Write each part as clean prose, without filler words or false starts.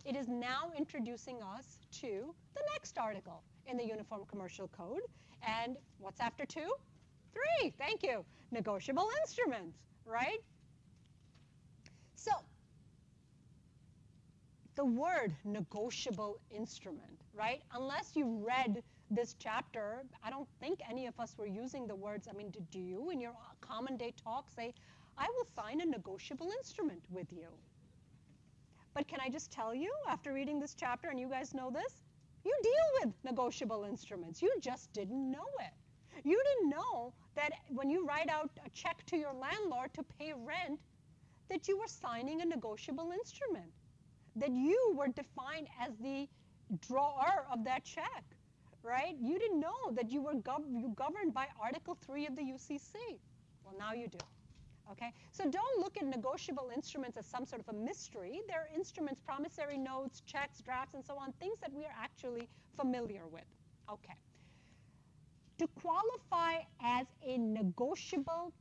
it is now introducing us to the next article in the Uniform Commercial Code. And what's after 2? 3, thank you. Negotiable instruments, right? So the word negotiable instrument, right? Unless you read this chapter, I don't think any of us were using the words. I mean, do you in your common day talk say, I will sign a negotiable instrument with you? But can I just tell you, after reading this chapter, and you guys know this, you deal with negotiable instruments. You just didn't know it. You didn't know that when you write out a check to your landlord to pay rent, that you were signing a negotiable instrument, that you were defined as the drawer of that check, right? You didn't know that you were governed by Article 3 of the UCC. Well, now you do. Okay, so don't look at negotiable instruments as some sort of a mystery. They're instruments, promissory notes, checks, drafts, and so on, things that we are actually familiar with. Okay. To qualify as a negotiable,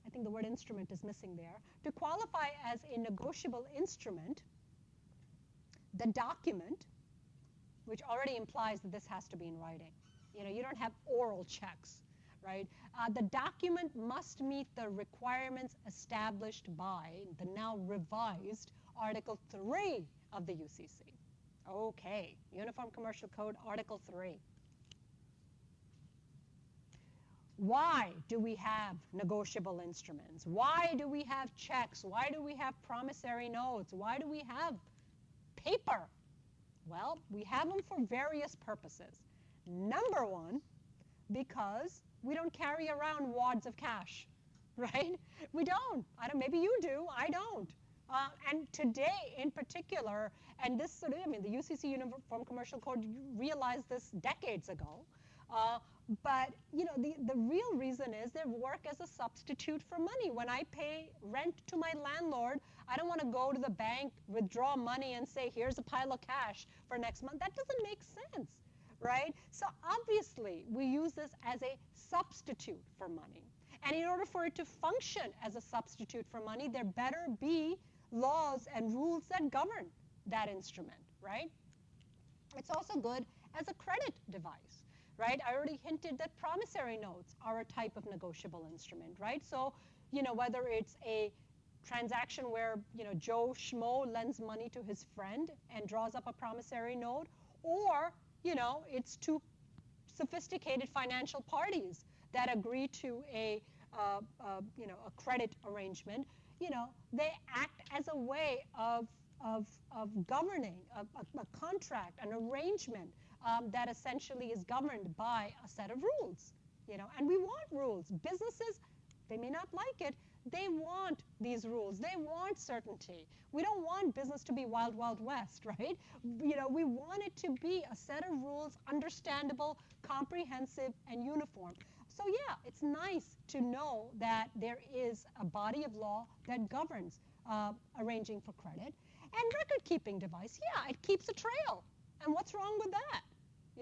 I think the word instrument is missing there. To qualify as a negotiable instrument, the document, which already implies that this has to be in writing. You know, you don't have oral checks. Right? The document must meet the requirements established by the now revised Article 3 of the UCC. Okay, Uniform Commercial Code, Article 3. Why do we have negotiable instruments? Why do we have checks? Why do we have promissory notes? Why do we have paper? Well, we have them for various purposes. Number one, because we don't carry around wads of cash, right? We don't. Maybe you do. I don't. And today, in particular, and this sort of, I mean, the UCC Uniform Commercial Code realized this decades ago. But you know, the real reason is they work as a substitute for money. When I pay rent to my landlord, I don't want to go to the bank, withdraw money, and say, here's a pile of cash for next month. That doesn't make sense. Right? So obviously, we use this as a substitute for money. And in order for it to function as a substitute for money, there better be laws and rules that govern that instrument, right? It's also good as a credit device, right? I already hinted that promissory notes are a type of negotiable instrument, right? So, you know, whether it's a transaction where, you know, Joe Schmo lends money to his friend and draws up a promissory note, or you know, it's two sophisticated financial parties that agree to a credit arrangement. You know, they act as a way of governing a contract, an arrangement that essentially is governed by a set of rules. You know, and we want rules. Businesses, they may not like it. They want these rules. They want certainty. We don't want business to be wild, wild west, right? You know, we want it to be a set of rules, understandable, comprehensive, and uniform. So yeah, it's nice to know that there is a body of law that governs arranging for credit. And record-keeping device, yeah, it keeps a trail. And what's wrong with that?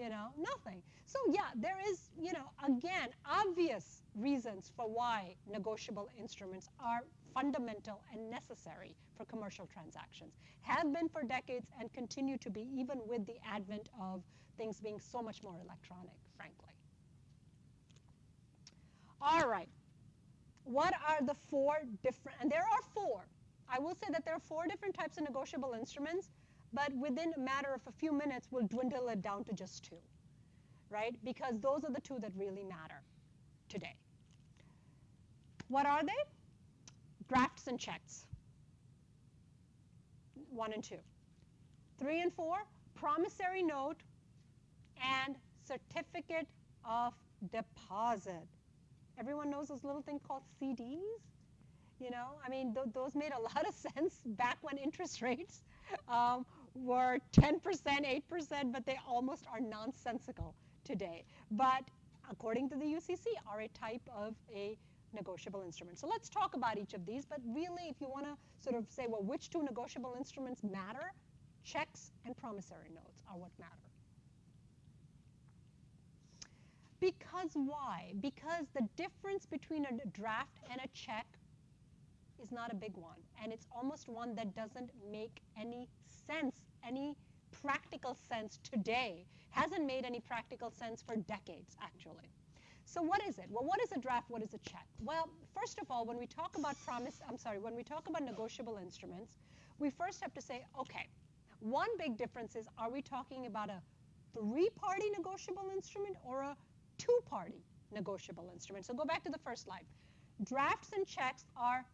You know, nothing. So yeah, there is, you know, again, obvious reasons for why negotiable instruments are fundamental and necessary for commercial transactions. Have been for decades and continue to be, even with the advent of things being so much more electronic, frankly. All right. What are the 4 different, and there are 4. I will say that there are 4 different types of negotiable instruments, but within a matter of a few minutes, we'll dwindle it down to just 2, right? Because those are the 2 that really matter today. What are they? Drafts and checks, 1 and 2. 3 and 4, promissory note and certificate of deposit. Everyone knows those little things called CDs? You know, I mean, those made a lot of sense back when interest rates were 10%, 8%, but they almost are nonsensical today. But according to the UCC, are a type of a negotiable instrument. So let's talk about each of these. But really, if you want to sort of say, well, which 2 negotiable instruments matter? Checks and promissory notes are what matter. Because why? Because the difference between a draft and a check is not a big one. And it's almost one that doesn't make any sense any practical sense today, hasn't made any practical sense for decades, actually. So what is it? Well, what is a draft? What is a check? Well, first of all, when we talk about when we talk about negotiable instruments, we first have to say, okay, one big difference is, are we talking about a three-party negotiable instrument or a two-party negotiable instrument? So go back to the first slide. Drafts and checks are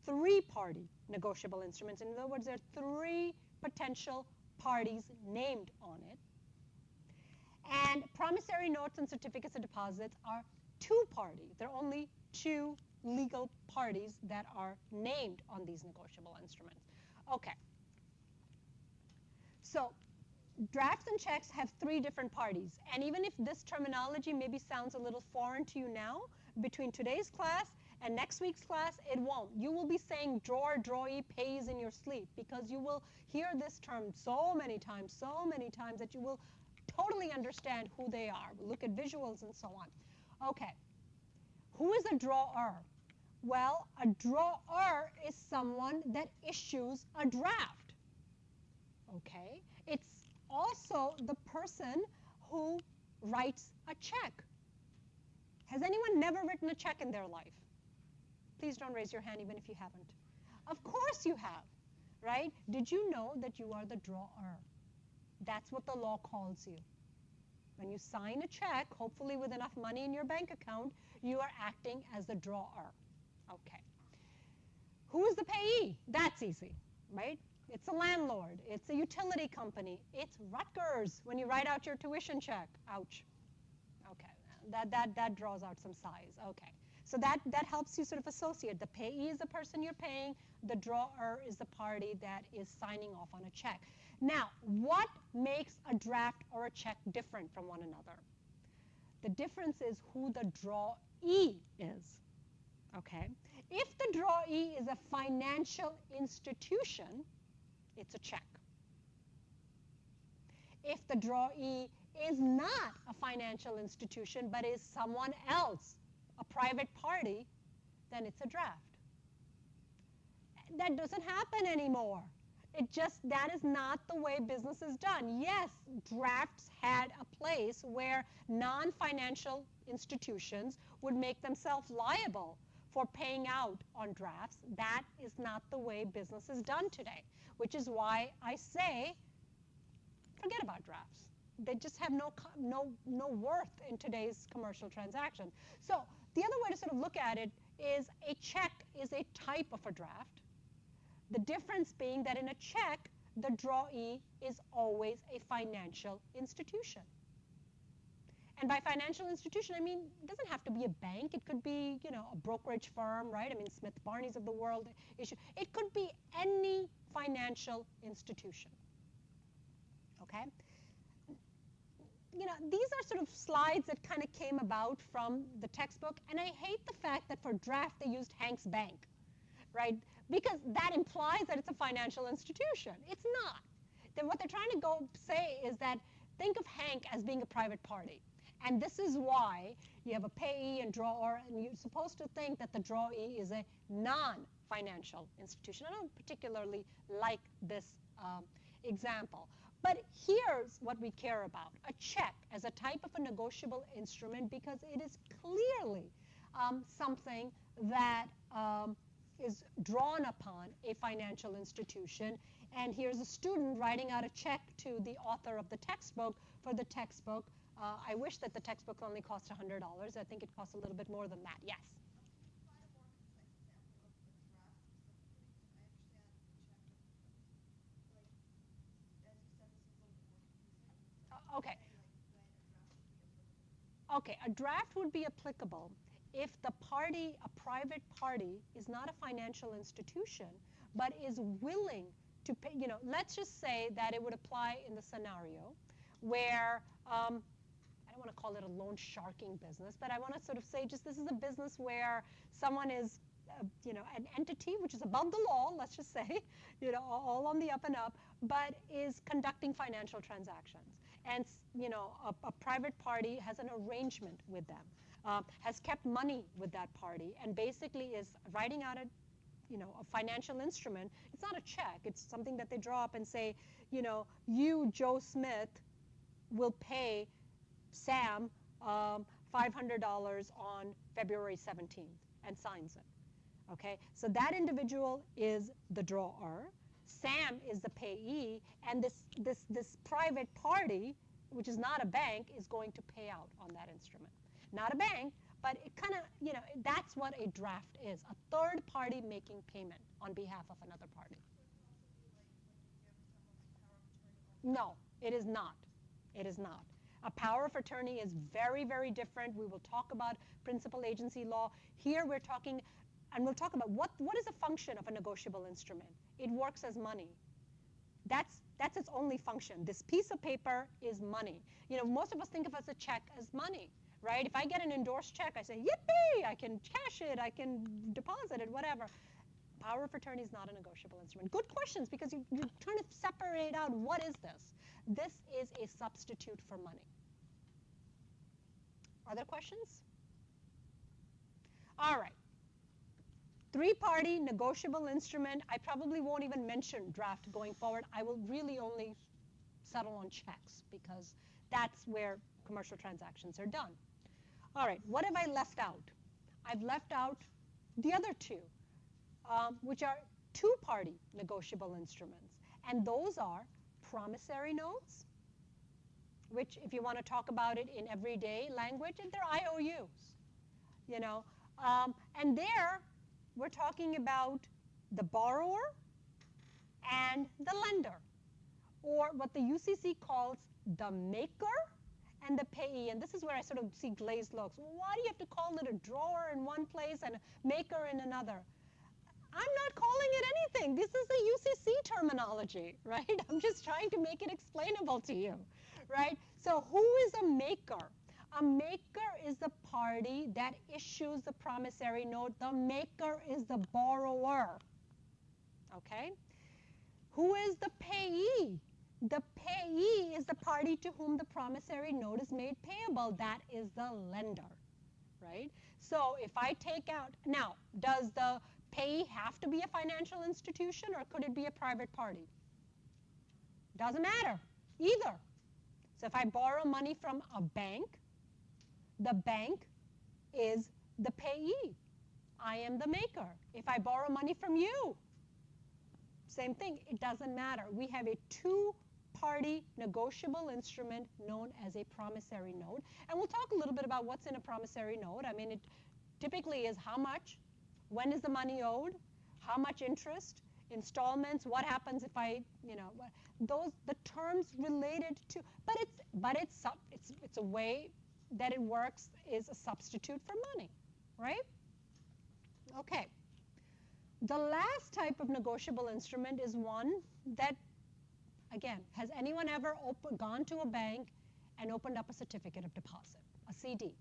three-party negotiable instruments. In other words, there are three potential parties named on it. And promissory notes and certificates of deposits are two-party. There are only two legal parties that are named on these negotiable instruments. Okay. So drafts and checks have three different parties. And even if this terminology maybe sounds a little foreign to you now, between today's class and next week's class, it won't. You will be saying drawer, drawee, pays in your sleep, because you will hear this term so many times that you will totally understand who they are. We'll look at visuals and so on. Okay. Who is a drawer? Well, a drawer is someone that issues a draft. Okay? It's also the person who writes a check. Has anyone never written a check in their life? Please don't raise your hand even if you haven't. Of course you have, right? Did you know that you are the drawer? That's what the law calls you. When you sign a check, hopefully with enough money in your bank account, you are acting as the drawer. Okay. Who is the payee? That's easy, right? It's a landlord. It's a utility company. It's Rutgers when you write out your tuition check. Ouch. Okay. That draws out some size. Okay. So that helps you sort of associate. The payee is the person you're paying. The drawer is the party that is signing off on a check. Now, what makes a draft or a check different from one another? The difference is who the drawee is. Okay? If the drawee is a financial institution, it's a check. If the drawee is not a financial institution but is someone else, a private party, then it's a draft. That doesn't happen anymore. That is not the way business is done. Yes, drafts had a place where non-financial institutions would make themselves liable for paying out on drafts. That is not the way business is done today, which is why I say, forget about drafts. They just have no worth in today's commercial transactions. So the other way to sort of look at it is a check is a type of a draft. The difference being that in a check, the drawee is always a financial institution. And by financial institution, I mean, it doesn't have to be a bank. It could be, a brokerage firm, right? I mean, Smith Barney's of the world issue. It could be any financial institution. Okay? These are sort of slides that kind of came about from the textbook, and I hate the fact that for draft they used Hank's Bank, right? Because that implies that it's a financial institution. It's not. Then what they're trying to say is that think of Hank as being a private party. And this is why you have a payee and drawer, and you're supposed to think that the drawee is a non-financial institution. I don't particularly like this example. But here's what we care about: a check as a type of a negotiable instrument, because it is clearly something that is drawn upon a financial institution. And here's a student writing out a check to the author of the textbook for the textbook. I wish that the textbook only cost $100. I think it costs a little bit more than that. Yes? Okay. Okay, a draft would be applicable if the party, a private party, is not a financial institution, but is willing to pay, let's just say that it would apply in the scenario where, I don't want to call it a loan sharking business, but I want to sort of say just this is a business where someone is, an entity which is above the law, let's just say, all on the up and up, but is conducting financial transactions. And, a private party has an arrangement with them, has kept money with that party, and basically is writing out a a financial instrument, it's not a check. It's something that they draw up and say, you, Joe Smith, will pay Sam $500 on February 17th and signs it. Okay, so that individual is the drawer. Sam is the payee, and this private party, which is not a bank, is going to pay out on that instrument. Not a bank, but it kind of, that's what a draft is, a third party making payment on behalf of another party. No, it is not. It is not. A power of attorney is very, very different. We will talk about principal agency law. Here we're talking, and we'll talk about what is the function of a negotiable instrument. It works as money. That's its only function. This piece of paper is money. Most of us think of as a check as money, right? If I get an endorsed check, I say, yippee, I can cash it, I can deposit it, whatever. Power of attorney is not a negotiable instrument. Good questions, because you're trying to separate out what is this. This is a substitute for money. Other questions? All right. Three-party negotiable instrument. I probably won't even mention draft going forward. I will really only settle on checks, because that's where commercial transactions are done. All right, what have I left out? I've left out the other two, which are two-party negotiable instruments. And those are promissory notes, which, if you want to talk about it in everyday language, they're IOUs. And there, we're talking about the borrower and the lender, or what the UCC calls the maker and the payee. And this is where I sort of see glazed looks. Why do you have to call it a drawer in one place and a maker in another? I'm not calling it anything. This is the UCC terminology, right? I'm just trying to make it explainable to you, right? So who is a maker? A maker is the party that issues the promissory note. The maker is the borrower, okay? Who is the payee? The payee is the party to whom the promissory note is made payable. That is the lender, right? So if I take out, now, does the payee have to be a financial institution, or could it be a private party? Doesn't matter, either. So if I borrow money from a bank, the bank is the payee. I am the maker. If I borrow money from you, same thing, it doesn't matter. We have a two-party negotiable instrument known as a promissory note. And we'll talk a little bit about what's in a promissory note. I mean, it typically is how much, when is the money owed, how much interest, installments, what happens if I, the terms related to, but it's a way that it works is a substitute for money, right? Okay. The last type of negotiable instrument is one that, again, has anyone ever gone to a bank and opened up a certificate of deposit, a CD?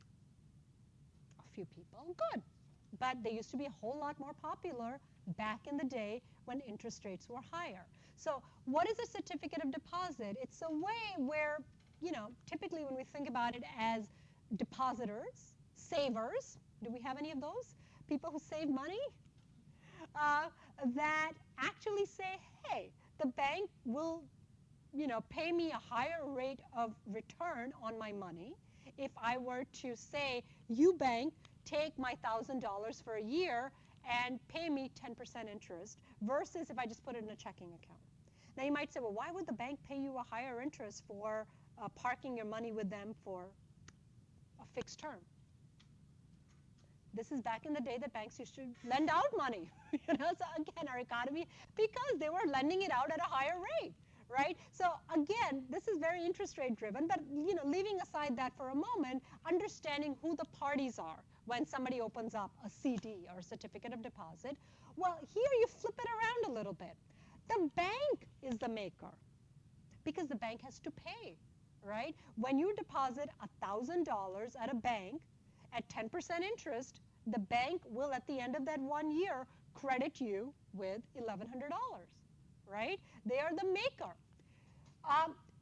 A few people, good. But they used to be a whole lot more popular back in the day when interest rates were higher. So what is a certificate of deposit? It's a way where, typically when we think about it as depositors, savers, do we have any of those? People who save money? That actually say, hey, the bank will, pay me a higher rate of return on my money if I were to say, you bank, take my $1,000 for a year and pay me 10% interest, versus if I just put it in a checking account. Now you might say, well, why would the bank pay you a higher interest for parking your money with them for a fixed term? This is back in the day that banks used to lend out money. So again, our economy, because they were lending it out at a higher rate, right? So again, this is very interest rate driven, but leaving aside that for a moment, understanding who the parties are when somebody opens up a CD or a certificate of deposit, well, here you flip it around a little bit. The bank is the maker, because the bank has to pay, right? When you deposit $1,000 at a bank at 10% interest, the bank will, at the end of that 1 year, credit you with $1,100, right? They are the maker.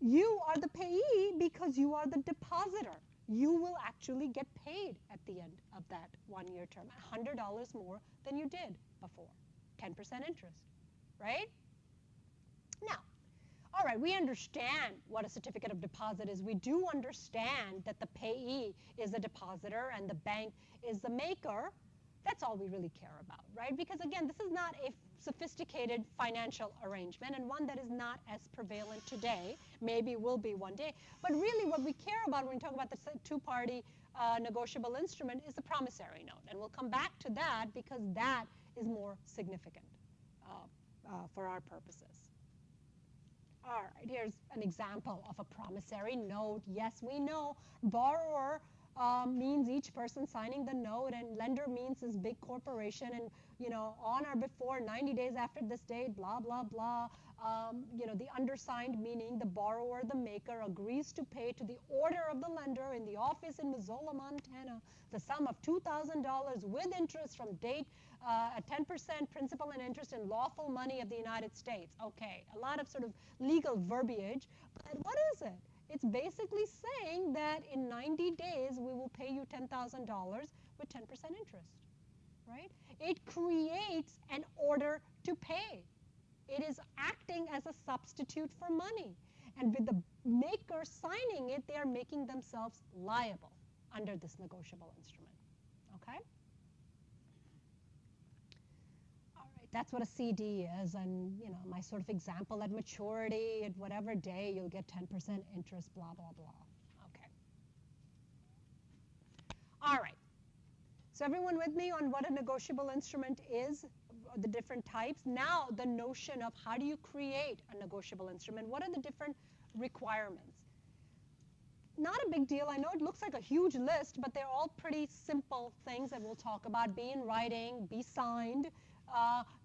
You are the payee because you are the depositor. You will actually get paid at the end of that 1 year term, $100 more than you did before, 10% interest, right? Now, all right, we understand what a certificate of deposit is. We do understand that the payee is the depositor and the bank is the maker. That's all we really care about, right? Because again, this is not a sophisticated financial arrangement and one that is not as prevalent today. Maybe will be one day. But really what we care about when we talk about the two-party negotiable instrument is the promissory note. And we'll come back to that because that is more significant for our purposes. All right, here's an example of a promissory note. Yes, we know borrower means each person signing the note, and lender means this big corporation, and on or before 90 days after this date, blah, blah, blah. The undersigned meaning the borrower, the maker, agrees to pay to the order of the lender in the office in Missoula, Montana, the sum of $2,000 with interest from date at 10% principal and interest in lawful money of the United States. Okay, a lot of sort of legal verbiage, but what is it? It's basically saying that in 90 days we will pay you $10,000 with 10% interest, right? It creates an order to pay. It is acting as a substitute for money. And with the maker signing it, they are making themselves liable under this negotiable instrument, okay? All right, that's what a CD is, and my sort of example at maturity, at whatever day, you'll get 10% interest, blah, blah, blah, okay. All right, so everyone with me on what a negotiable instrument is, the different types? Now the notion of how do you create a negotiable instrument? What are the different requirements? Not a big deal. I know it looks like a huge list, but they're all pretty simple things that we'll talk about. Be in writing, be signed,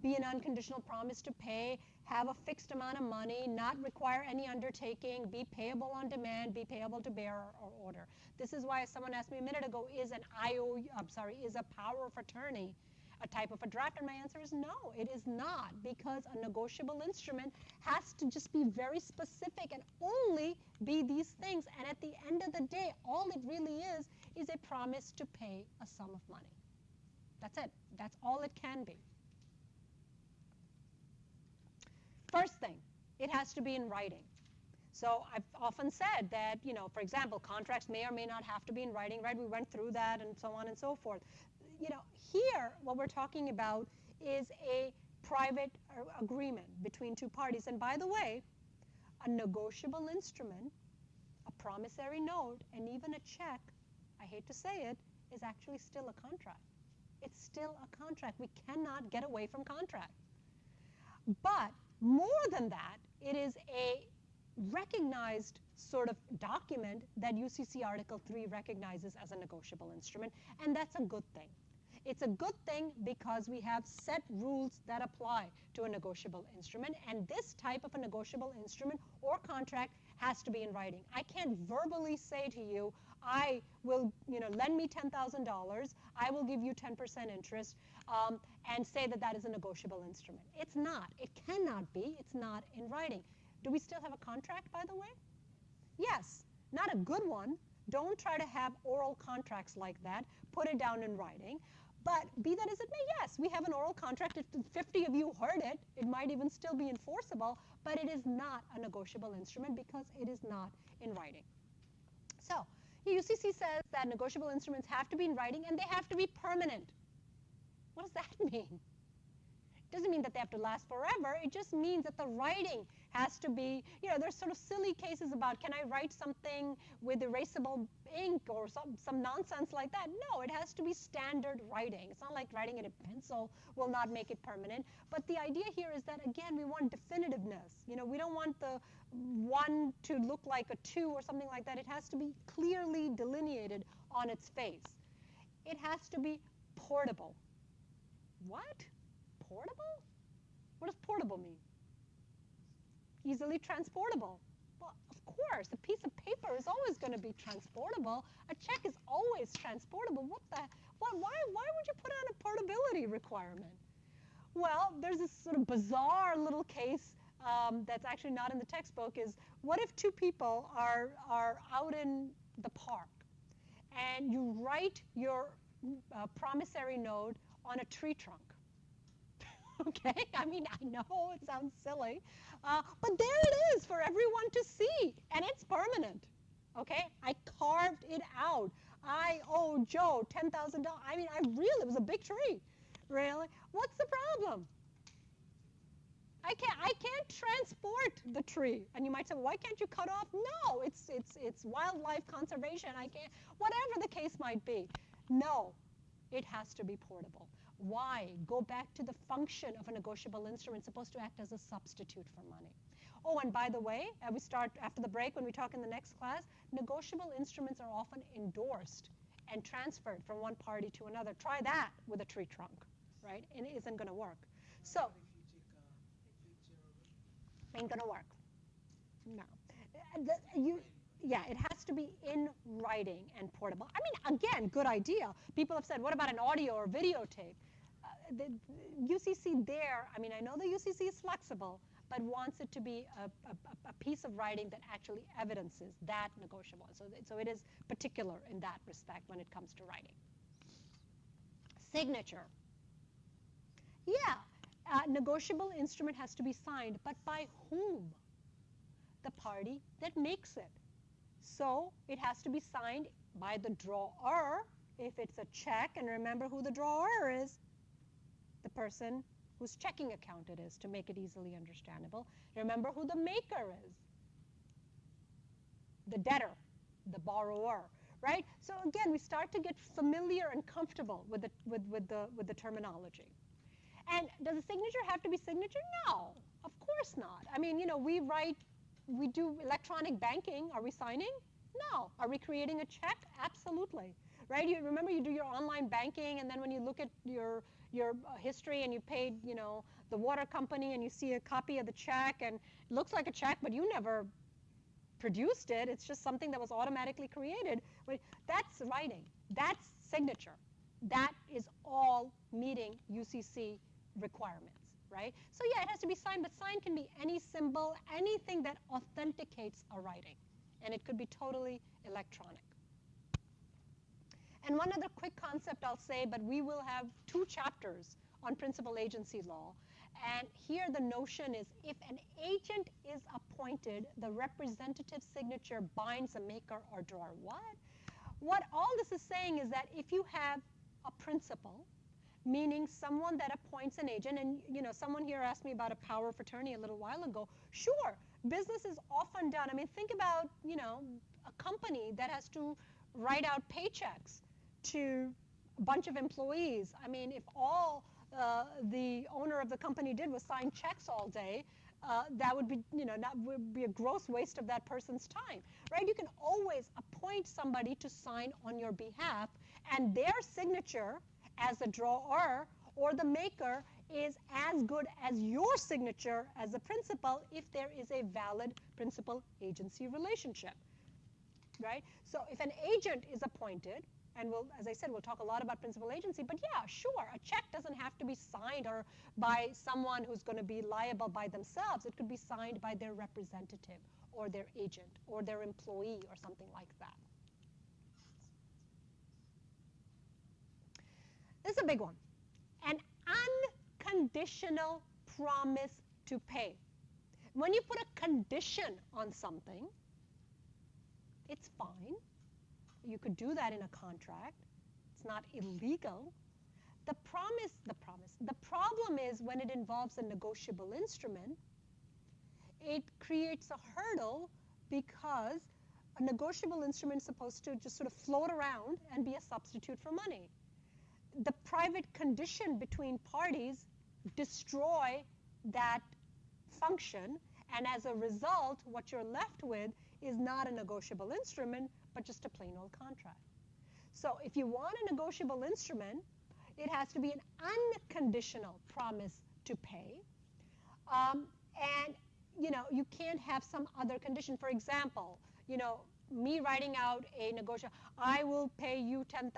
be an unconditional promise to pay, have a fixed amount of money, not require any undertaking, be payable on demand, be payable to bearer or order. This is why someone asked me a minute ago, is a power of attorney a type of a draft? And my answer is no, it is not, because a negotiable instrument has to just be very specific and only be these things. And at the end of the day, all it really is a promise to pay a sum of money. That's it. That's all it can be. First thing, it has to be in writing. So I've often said that, for example, contracts may or may not have to be in writing, right? We went through that and so on and so forth. Here, what we're talking about is a private agreement between two parties. And by the way, a negotiable instrument, a promissory note, and even a check, I hate to say it, is actually still a contract. It's still a contract. We cannot get away from contract. But more than that, it is a recognized sort of document that UCC Article 3 recognizes as a negotiable instrument, and that's a good thing. It's a good thing because we have set rules that apply to a negotiable instrument, and this type of a negotiable instrument or contract has to be in writing. I can't verbally say to you, I will, lend me $10,000, I will give you 10% interest, and say that that is a negotiable instrument. It's not. It cannot be. It's not in writing. Do we still have a contract, by the way? Yes. Not a good one. Don't try to have oral contracts like that. Put it down in writing. But be that as it may, yes, we have an oral contract. If 50 of you heard it, it might even still be enforceable, but it is not a negotiable instrument because it is not in writing. So UCC says that negotiable instruments have to be in writing and they have to be permanent. What does that mean? It doesn't mean that they have to last forever. It just means that the writing has to be, there's sort of silly cases about, can I write something with erasable ink or some nonsense like that? No, it has to be standard writing. It's not like writing it in pencil will not make it permanent. But the idea here is that, again, we want definitiveness. We don't want the 1 to look like a 2 or something like that. It has to be clearly delineated on its face. It has to be portable. What? Portable? What does portable mean? Easily transportable. Well, of course, a piece of paper is always going to be transportable. A check is always transportable. Why would you put on a portability requirement? Well, there's this sort of bizarre little case that's actually not in the textbook is, what if two people are out in the park and you write your promissory note on a tree trunk? Okay, I mean, I know it sounds silly, but there it is for everyone to see, and it's permanent. Okay, I carved it out. I owe Joe $10,000. I mean, it was a big tree. Really? What's the problem? I can't transport the tree. And you might say, well, why can't you cut off? No, it's wildlife conservation. I can't, whatever the case might be. No, it has to be portable. Why? Go back to the function of a negotiable instrument. It's supposed to act as a substitute for money. Oh, and by the way, we start after the break when we talk in the next class, negotiable instruments are often endorsed and transferred from one party to another. Try that with a tree trunk, right? And it isn't going to work. So, ain't going to work. No. Yeah, it has to be in writing and portable. I mean, again, good idea. People have said, what about an audio or videotape? The UCC there, I mean, I know the UCC is flexible, but wants it to be a piece of writing that actually evidences that negotiable. So it is particular in that respect when it comes to writing. Signature. Yeah, negotiable instrument has to be signed, but by whom? The party that makes it. So it has to be signed by the drawer if it's a check, and remember who the drawer is, the person whose checking account it is, to make it easily understandable. Remember who the maker is, the debtor, the borrower, right? So again, we start to get familiar and comfortable with the terminology. And does a signature have to be signature? No, of course not. I mean, we do electronic banking. Are we signing? No. Are we creating a check? Absolutely. Right? You remember you do your online banking, and then when you look at your history and you paid, the water company, and you see a copy of the check, and it looks like a check, but you never produced it. It's just something that was automatically created. But that's writing. That's signature. That is all meeting UCC requirements, right? So yeah, it has to be signed, but signed can be any symbol, anything that authenticates a writing. And it could be totally electronic. And one other quick concept I'll say, but we will have 2 chapters on principal agency law. And here the notion is if an agent is appointed, the representative signature binds a maker or drawer. What all this is saying is that if you have a principal, meaning someone that appoints an agent, and someone here asked me about a power of attorney a little while ago. Sure, business is often done. I mean, think about a company that has to write out paychecks to a bunch of employees. I mean, if all the owner of the company did was sign checks all day, that would be would be a gross waste of that person's time, right? You can always appoint somebody to sign on your behalf, and their signature as a drawer or the maker is as good as your signature as a principal if there is a valid principal-agency relationship, right? So if an agent is appointed, and as I said, we'll talk a lot about principal agency, but yeah, sure, a check doesn't have to be signed or by someone who's going to be liable by themselves. It could be signed by their representative or their agent or their employee or something like that. This is a big one. An unconditional promise to pay. When you put a condition on something, it's fine. You could do that in a contract. It's not illegal. The problem is when it involves a negotiable instrument, it creates a hurdle because a negotiable instrument is supposed to just sort of float around and be a substitute for money. The private condition between parties destroy that function, and as a result, what you're left with is not a negotiable instrument, but just a plain old contract. So if you want a negotiable instrument, it has to be an unconditional promise to pay, and you can't have some other condition. For example, me writing out a negotiable, I will pay you $10,000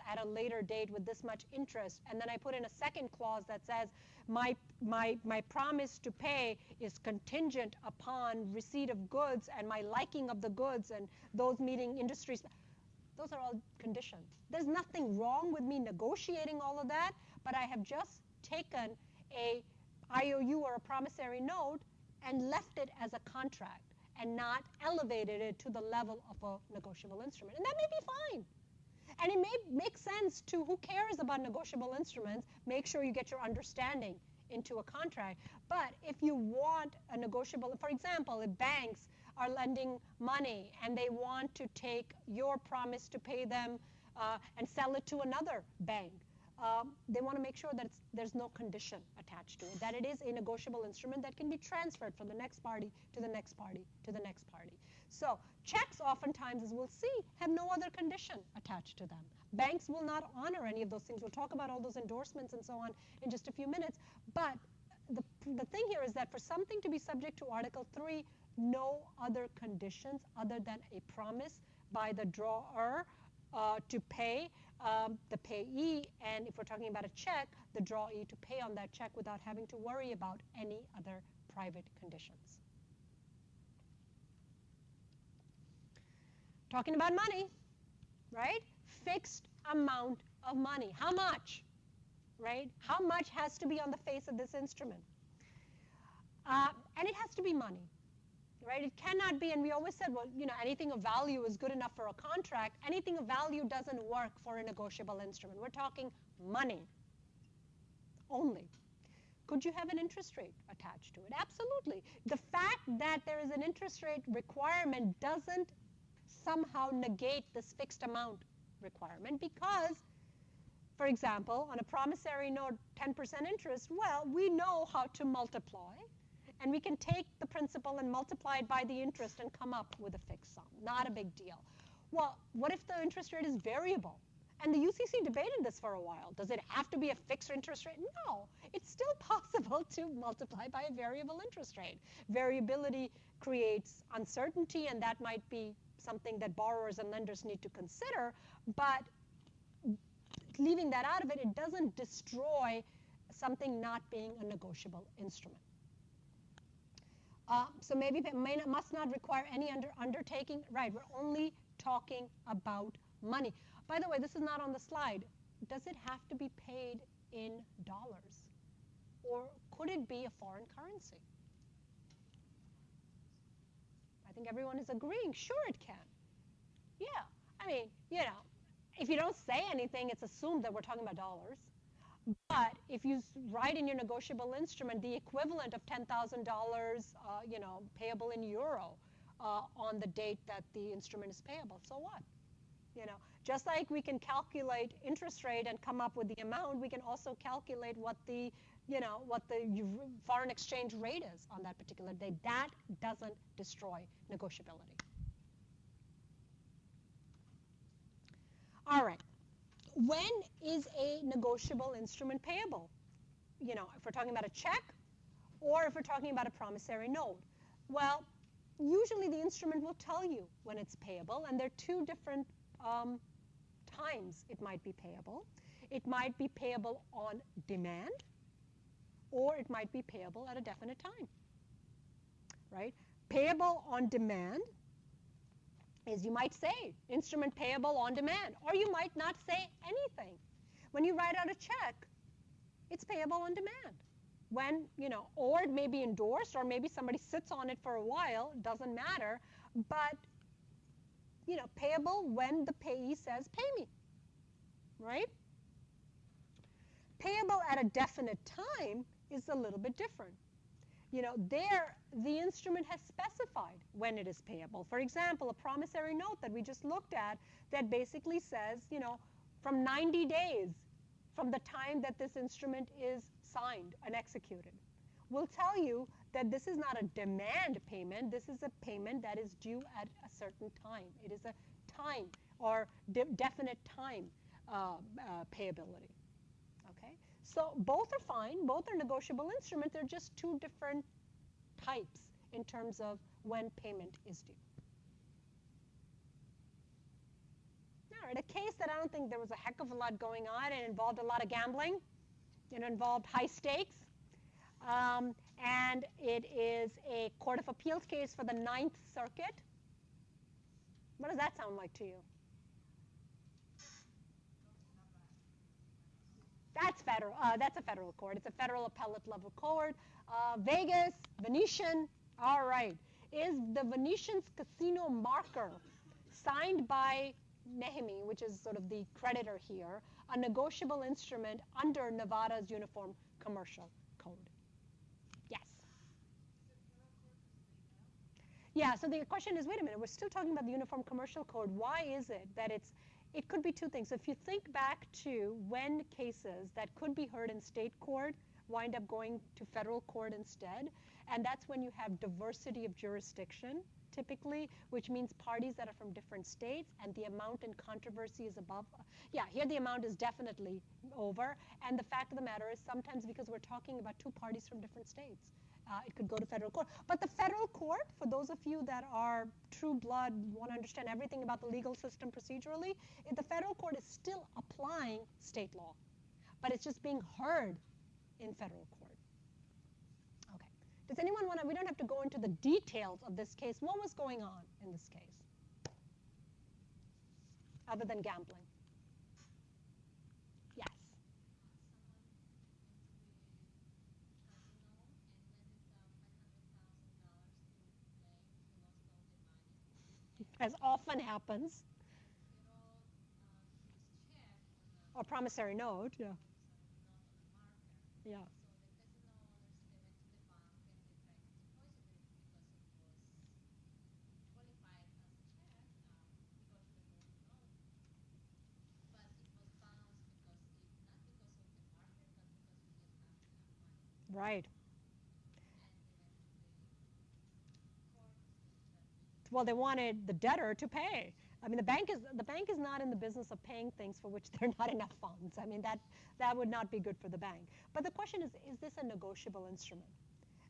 at a later date with this much interest, and then I put in a second clause that says my promise to pay is contingent upon receipt of goods and my liking of the goods and those meeting industries. Those are all conditions. There's nothing wrong with me negotiating all of that, but I have just taken a IOU or a promissory note and left it as a contract and not elevated it to the level of a negotiable instrument. And that may be fine. And it may make sense to who cares about negotiable instruments. Make sure you get your understanding into a contract. But if you want a negotiable, for example, if banks are lending money and they want to take your promise to pay them and sell it to another bank, they want to make sure that there's no condition attached to it, that it is a negotiable instrument that can be transferred from the next party to the next party to the next party. So checks oftentimes, as we'll see, have no other condition attached to them. Banks will not honor any of those things. We'll talk about all those endorsements and so on in just a few minutes. But the thing here is that for something to be subject to Article 3, no other conditions other than a promise by the drawer to pay the payee, and if we're talking about a check, the drawee to pay on that check without having to worry about any other private conditions. Talking about money, right? Fixed amount of money. How much, right? How much has to be on the face of this instrument? And it has to be money. Right? It cannot be, and we always said, well, anything of value is good enough for a contract. Anything of value doesn't work for a negotiable instrument. We're talking money only. Could you have an interest rate attached to it? Absolutely. The fact that there is an interest rate requirement doesn't somehow negate this fixed amount requirement because, for example, on a promissory note, 10% interest, well, we know how to multiply. And we can take the principal and multiply it by the interest and come up with a fixed sum. Not a big deal. Well, what if the interest rate is variable? And the UCC debated this for a while. Does it have to be a fixed interest rate? No. It's still possible to multiply by a variable interest rate. Variability creates uncertainty, and that might be something that borrowers and lenders need to consider. But leaving that out of it, it doesn't destroy something not being a negotiable instrument. So maybe it must not require any undertaking. Right, we're only talking about money. By the way, this is not on the slide. Does it have to be paid in dollars? Or could it be a foreign currency? I think everyone is agreeing. Sure, it can. Yeah, I mean, if you don't say anything, it's assumed that we're talking about dollars. But if you write in your negotiable instrument the equivalent of $10,000, payable in euro on the date that the instrument is payable, so what? Just like we can calculate interest rate and come up with the amount, we can also calculate what the foreign exchange rate is on that particular day. That doesn't destroy negotiability. All right. When is a negotiable instrument payable? If we're talking about a check or if we're talking about a promissory note. Well, usually the instrument will tell you when it's payable, and there are two different times it might be payable. It might be payable on demand, or it might be payable at a definite time, right? Payable on demand is, you might say, instrument payable on demand, or you might not say anything. When you write out a check, it's payable on demand. When, or it may be endorsed, or maybe somebody sits on it for a while, doesn't matter, but, payable when the payee says, pay me, right? Payable at a definite time is a little bit different. There, the instrument has specified when it is payable. For example, a promissory note that we just looked at that basically says, from 90 days from the time that this instrument is signed and executed, will tell you that this is not a demand payment. This is a payment that is due at a certain time. It is a time or definite time payability. Okay? So both are fine. Both are negotiable instruments. They're just two different types in terms of when payment is due. All right, a case that I don't think there was a heck of a lot going on. It involved a lot of gambling. It involved high stakes. And it is a Court of Appeals case for the Ninth Circuit. What does that sound like to you? That's better. That's a federal court. It's a federal appellate level court. Vegas, Venetian. All right. Is the Venetian's casino marker signed by Nehemi, which is sort of the creditor here, a negotiable instrument under Nevada's Uniform Commercial Code? Yes. Yeah, so the question is, wait a minute, we're still talking about the Uniform Commercial Code. Why is it that it could be two things. So if you think back to when cases that could be heard in state court wind up going to federal court instead, and that's when you have diversity of jurisdiction, typically, which means parties that are from different states, and the amount in controversy is above. Yeah, here the amount is definitely over, and the fact of the matter is sometimes because we're talking about two parties from different states, it could go to federal court. But the federal court, for those of you that are true blood, want to understand everything about the legal system procedurally, the federal court is still applying state law, but it's just being heard in federal court. Okay. Does anyone want to, we don't have to go into the details of this case. What was going on in this case, other than gambling? Yes. As often happens. Or promissory note, yeah. Yeah. Right. Well, they wanted the debtor to pay. I mean, the bank is not in the business of paying things for which there are not enough funds. I mean, that would not be good for the bank. But the question is this a negotiable instrument?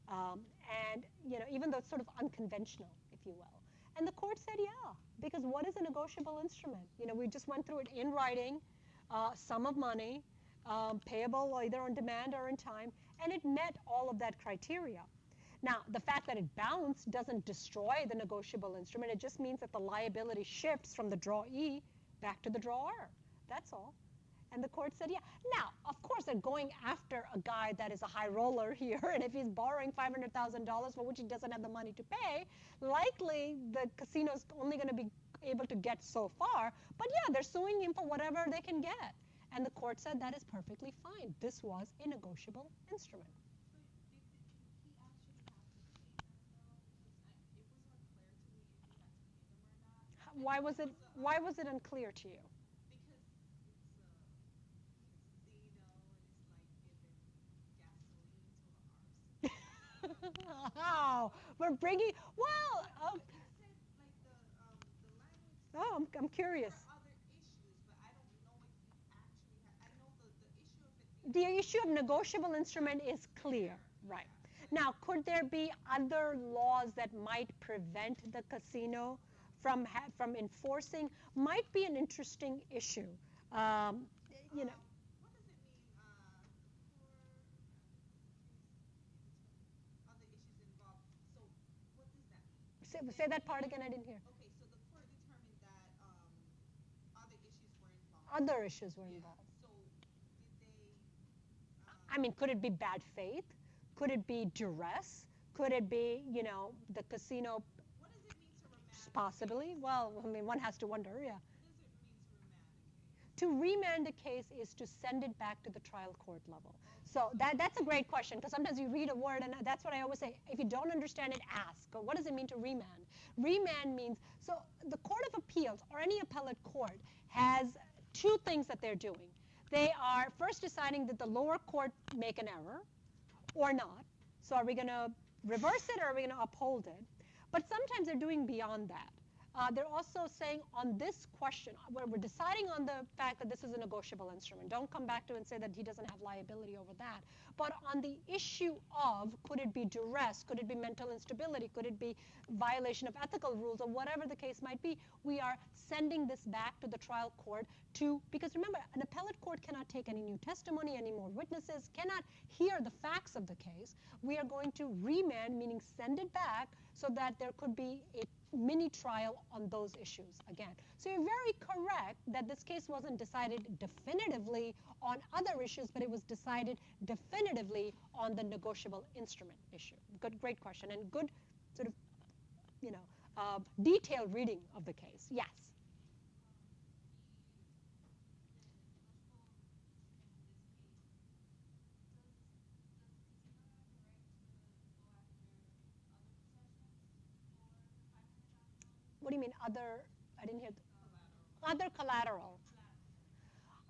And even though it's sort of unconventional, if you will. And the court said, yeah, because what is a negotiable instrument? We just went through it in writing, sum of money, payable either on demand or in time, and it met all of that criteria. Now, the fact that it bounced doesn't destroy the negotiable instrument. It just means that the liability shifts from the drawee back to the drawer. That's all. And the court said, yeah. Now, of course, they're going after a guy that is a high roller here, and if he's borrowing $500,000 for which he doesn't have the money to pay, likely the casino's only going to be able to get so far. But yeah, they're suing him for whatever they can get. And the court said that is perfectly fine. This was a negotiable instrument. Why was it unclear to you? Oh, we're bringing, well, oh, I'm curious. The issue of negotiable instrument is clear, right? Now, could there be other laws that might prevent the casino from enforcing? Might be an interesting issue. What does it mean? Other issues involved. So, what does that mean? Say that part again. I didn't hear. Okay, so the court determined that other issues were involved. Other issues were involved. So, did they? I mean, could it be bad faith? Could it be duress? Could it be, the casino? What does it mean to remand? Possibly. Well, I mean, one has to wonder, yeah. What does it mean to remand a case? To remand a case is to send it back to the trial court level. So that's a great question, because sometimes you read a word, and that's what I always say. If you don't understand it, ask. What does it mean to remand? Remand means, so the Court of Appeals or any appellate court has two things that they're doing. They are first deciding that the lower court make an error or not. So are we going to reverse it or are we going to uphold it? But sometimes they're doing beyond that. They're also saying on this question, where we're deciding on the fact that this is a negotiable instrument. Don't come back to and say that he doesn't have liability over that. But on the issue of, could it be duress? Could it be mental instability? Could it be violation of ethical rules? Or whatever the case might be, we are sending this back to the trial court because remember, an appellate court cannot take any new testimony, any more witnesses, cannot hear the facts of the case. We are going to remand, meaning send it back, so that there could be a mini trial on those issues again. So you're very correct that this case wasn't decided definitively on other issues, but it was decided definitively on the negotiable instrument issue. Good, great question, and good sort of, detailed reading of the case. Yes. What do you mean other? I didn't hear. Other collateral.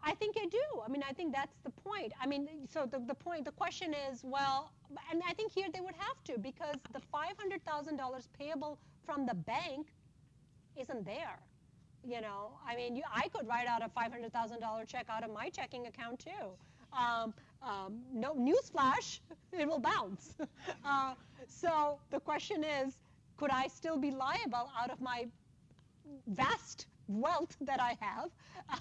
I think I do. I mean, I think that's the point. I mean, so the question is, well, and I think here they would have to, because the $500,000 payable from the bank isn't there. I mean, I could write out a $500,000 check out of my checking account too. No newsflash, it will bounce. So the question is, could I still be liable out of my vast wealth that I have?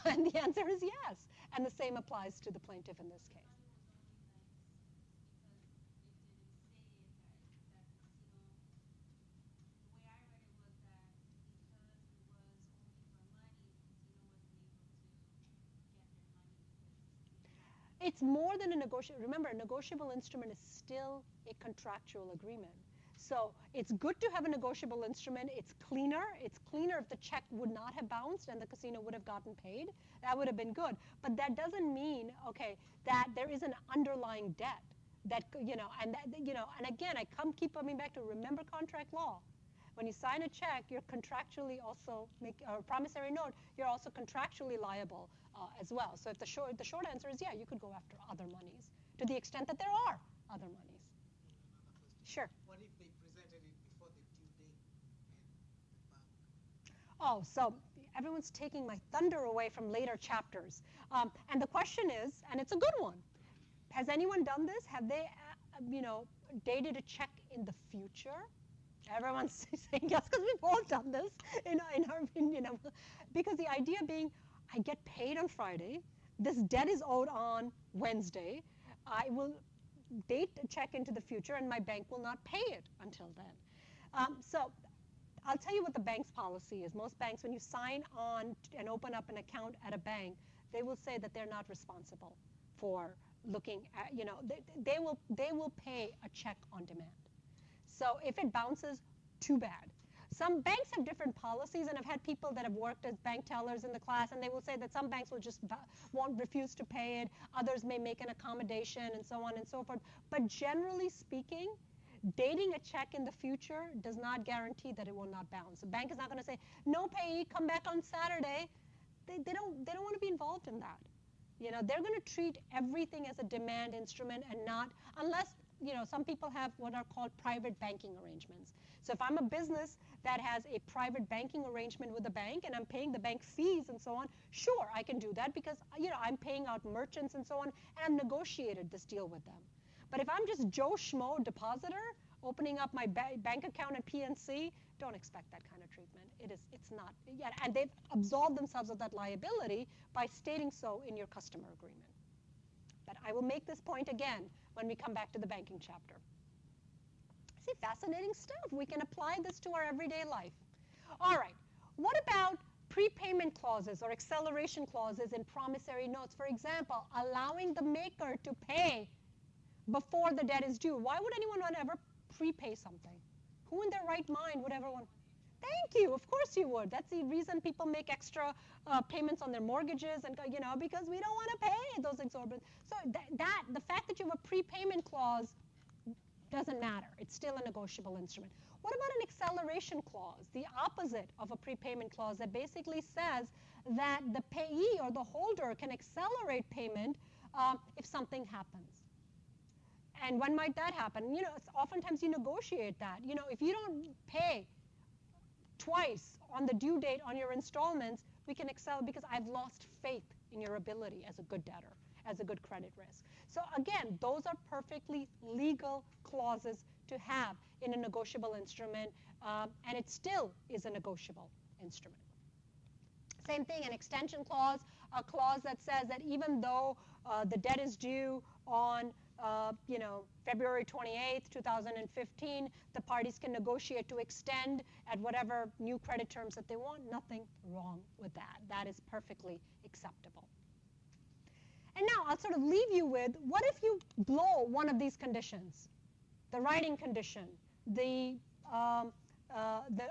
And the answer is yes. And the same applies to the plaintiff in this case. It's more than a negotiable. Remember, a negotiable instrument is still a contractual agreement. So it's good to have a negotiable instrument. It's cleaner. It's cleaner if the check would not have bounced and the casino would have gotten paid. That would have been good. But that doesn't mean, okay, that there is an underlying debt that, and again, keep coming back to remember contract law. When you sign a check, you're contractually also a promissory note. You're also contractually liable as well. So if the short answer is yeah, you could go after other monies to the extent that there are other monies. Sure. What if they presented it before the due date and the bank? Oh, so everyone's taking my thunder away from later chapters. And the question is, and it's a good one, has anyone done this? Have they, dated a check in the future? Everyone's saying yes, because we've all done this in our, because the idea being, I get paid on Friday, this debt is owed on Wednesday, I will date a check into the future and my bank will not pay it until then. So I'll tell you what the bank's policy is. Most banks, when you sign on and open up an account at a bank, they will say that they're not responsible for looking at, they will pay a check on demand. So if it bounces, too bad. Some banks have different policies, and I've had people that have worked as bank tellers in the class, and they will say that some banks will just won't refuse to pay it, others may make an accommodation, and so on and so forth. But generally speaking, dating a check in the future does not guarantee that it will not bounce. A bank is not going to say, no payee, come back on Saturday. They don't want to be involved in that. They're going to treat everything as a demand instrument and not, unless some people have what are called private banking arrangements. So if I'm a business that has a private banking arrangement with a bank and I'm paying the bank fees and so on, sure, I can do that because I'm paying out merchants and so on, and I've negotiated this deal with them. But if I'm just Joe Schmo depositor opening up my bank account at PNC, don't expect that kind of treatment. It's not. Yeah, and they've absolved themselves of that liability by stating so in your customer agreement. But I will make this point again when we come back to the banking chapter. See, fascinating stuff. We can apply this to our everyday life. All right, what about prepayment clauses or acceleration clauses in promissory notes? For example, allowing the maker to pay before the debt is due. Why would anyone want to ever prepay something? Who in their right mind would ever want? Thank you. Of course you would. That's the reason people make extra payments on their mortgages, and because we don't want to pay those exorbitant. So the fact that you have a prepayment clause doesn't matter. It's still a negotiable instrument. What about an acceleration clause, the opposite of a prepayment clause that basically says that the payee or the holder can accelerate payment if something happens? And when might that happen? Oftentimes you negotiate that. If you don't pay twice on the due date on your installments, we can accelerate because I've lost faith in your ability as a good debtor, as a good credit risk. So again, those are perfectly legal clauses to have in a negotiable instrument, and it still is a negotiable instrument. Same thing, an extension clause, a clause that says that even though the debt is due on February 28th, 2015. The parties can negotiate to extend at whatever new credit terms that they want. Nothing wrong with that. That is perfectly acceptable. And now I'll sort of leave you with, what if you blow one of these conditions? The writing condition, the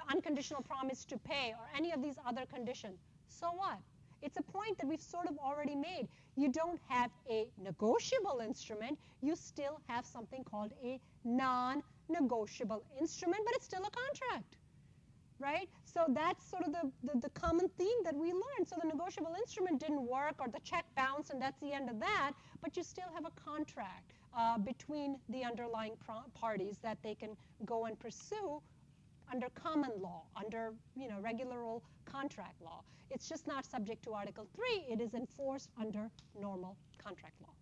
unconditional promise to pay, or any of these other conditions. So what? It's a point that we've sort of already made. You don't have a negotiable instrument. You still have something called a non-negotiable instrument, but it's still a contract, right? So that's sort of the common theme that we learned. So the negotiable instrument didn't work, or the check bounced, and that's the end of that, but you still have a contract between the underlying parties that they can go and pursue under common law, under regular old contract law. It's just not subject to Article 3. It is enforced under normal contract law.